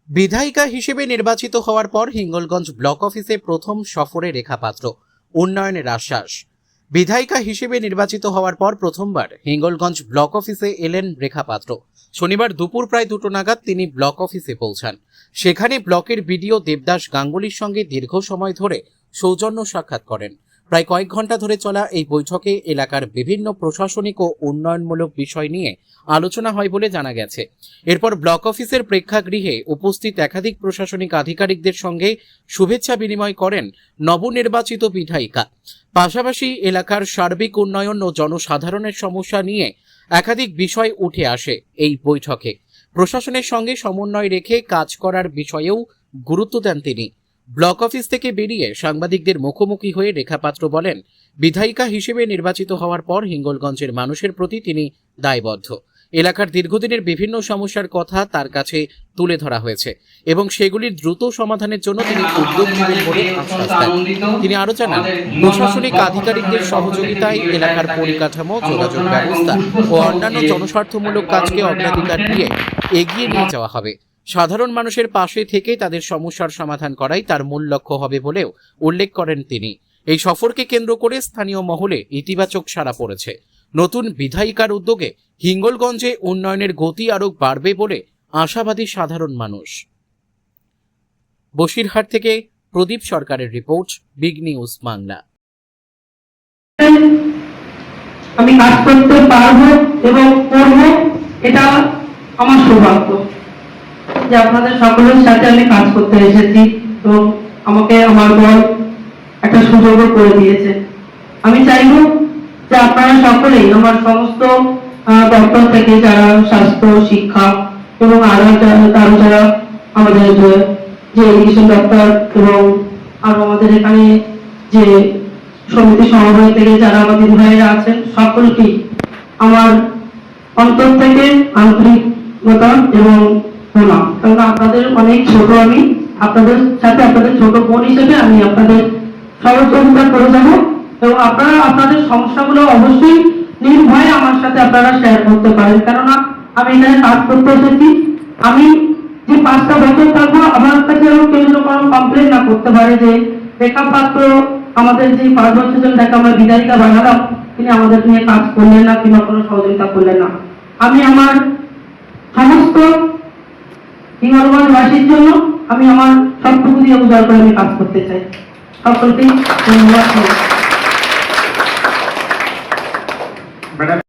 বিধায়িকা হিসেবে নির্বাচিত হওয়ার পর হিঙ্গলগঞ্জ ব্লক অফিসে প্রথম সফরে রেখা পাত্র, উন্নয়নের আশ্বাস। বিধায়িকা হিসেবে নির্বাচিত হওয়ার পর প্রথমবার হিঙ্গলগঞ্জ ব্লক অফিসে এলেন রেখা পাত্র। শনিবার দুপুর প্রায় 2টো নাগাদ তিনি ব্লক অফিসে পৌঁছান। সেখানে ব্লকের বিডিও দেবদাস গাঙ্গুলির সঙ্গে দীর্ঘ সময় ধরে সৌজন্য সাক্ষাৎ করেন। প্রায় কয়েক ঘন্টা ধরে চলা এই বৈঠকে এলাকার বিভিন্ন প্রশাসনিক ও উন্নয়নমূলক বিষয় নিয়ে আলোচনা হয় বলে জানা গেছে। এরপর ব্লক অফিসের প্রেক্ষাগৃহে উপস্থিত একাধিক প্রশাসনিক আধিকারিকদের সঙ্গে শুভেচ্ছা বিনিময় করেন নবনির্বাচিত বিধায়িকা। পাশাপাশি এলাকার সার্বিক উন্নয়ন ও জনসাধারণের সমস্যা নিয়ে একাধিক বিষয় উঠে আসে এই বৈঠকে। প্রশাসনের সঙ্গে সমন্বয় রেখে কাজ করার বিষয়েও গুরুত্ব দেন তিনি। ব্লক অফিস থেকে বেরিয়ে সাংবাদিকদের মুখোমুখি হয়ে রেখা পাত্র বলেন, বিধায়িকা হিসেবে নির্বাচিত হওয়ার পর হিঙ্গলগঞ্জের মানুষের প্রতি তিনি দায়বদ্ধ। এলাকার দীর্ঘদিনের বিভিন্ন সমস্যার কথা তার কাছে তুলে ধরা হয়েছে এবং সেগুলির দ্রুত সমাধানের জন্য তিনি উদ্যোগ নেবেন বলে আশ্বাস দেন। তিনি আরও জানান, প্রশাসনিক আধিকারিকদের সহযোগিতায় এলাকার পরিকাঠামো, যোগাযোগ ব্যবস্থা ও অন্যান্য জনস্বার্থমূলক কাজকে অগ্রাধিকার দিয়ে এগিয়ে নিয়ে যাওয়া হবে। সাধারণ মানুষের পাশে থেকে তাদের সমস্যার সমাধান করাই তার মূল লক্ষ্য হবে বলেও উল্লেখ করেন তিনি। এই সফরকে কেন্দ্র করে স্থানীয় মহলে ইতিবাচক সাড়া পড়েছে। নতুন বিধায়িকার উদ্যোগে হিঙ্গলগঞ্জে উন্নয়নের গতি আরও বাড়বে বলে আশাবাদী সাধারণ মানুষ। বসিরহাট থেকে প্রদীপ সরকারের রিপোর্ট, বিগ নিউজ বাংলা। আমি কাজ করতে পারবো এবং করবো, এটা আমার সৌভাগ্য যে আপনাদের সকলের সাথে আমি কাজ করতে এসেছি। তো আমাকে আমার দল একটা সুযোগও করে দিয়েছে। আমি চাইবো যে আপনারা সকলেই আমার সমস্ত দপ্তর থেকে যারা স্বাস্থ্য, শিক্ষা এবং আরো যারা আমাদের যে এডুকেশন দপ্তর এবং আরো আমাদের এখানে যে সমিতি সমবায় থেকে যারা আমাদের ভাইয়েরা আছেন, সকলকেই আমার অন্তর থেকে আন্তরিকতা এবং প্রণাম। কারণ আপনাদের অনেক ছোট, আমি আপনাদের সাথে আপনাদের ছোট বোন হিসেবে আমি আপনাদের সহযোগিতা করে যাবো এবং আপনারা আপনাদের সমস্যাগুলো অবশ্যই নির্ভয়ে আমার সাথে আপনারা শেয়ার করতে পারেন। কেননা আমি এখানে কাজ করতে এসেছি। আমি যে 5টা বছর থাকবো, আমার কাছে কেউ যেন কোনো কমপ্লেন না করতে পারে যে রেখা পাত্র আমাদের যে 5 বছর জন্য তাকে আমরা বিধায়িকা বানালাম, তিনি আমাদের নিয়ে কাজ করলেন না কিংবা কোনো সহযোগিতা করলেন না। আমি আমার সমস্ত হিঙ্গলগঞ্জবাসীর জন্য আমি আমার সবটুকু দিয়ে উজাড় করে আমি কাজ করতে চাই। সকলকেই ধন্যবাদ।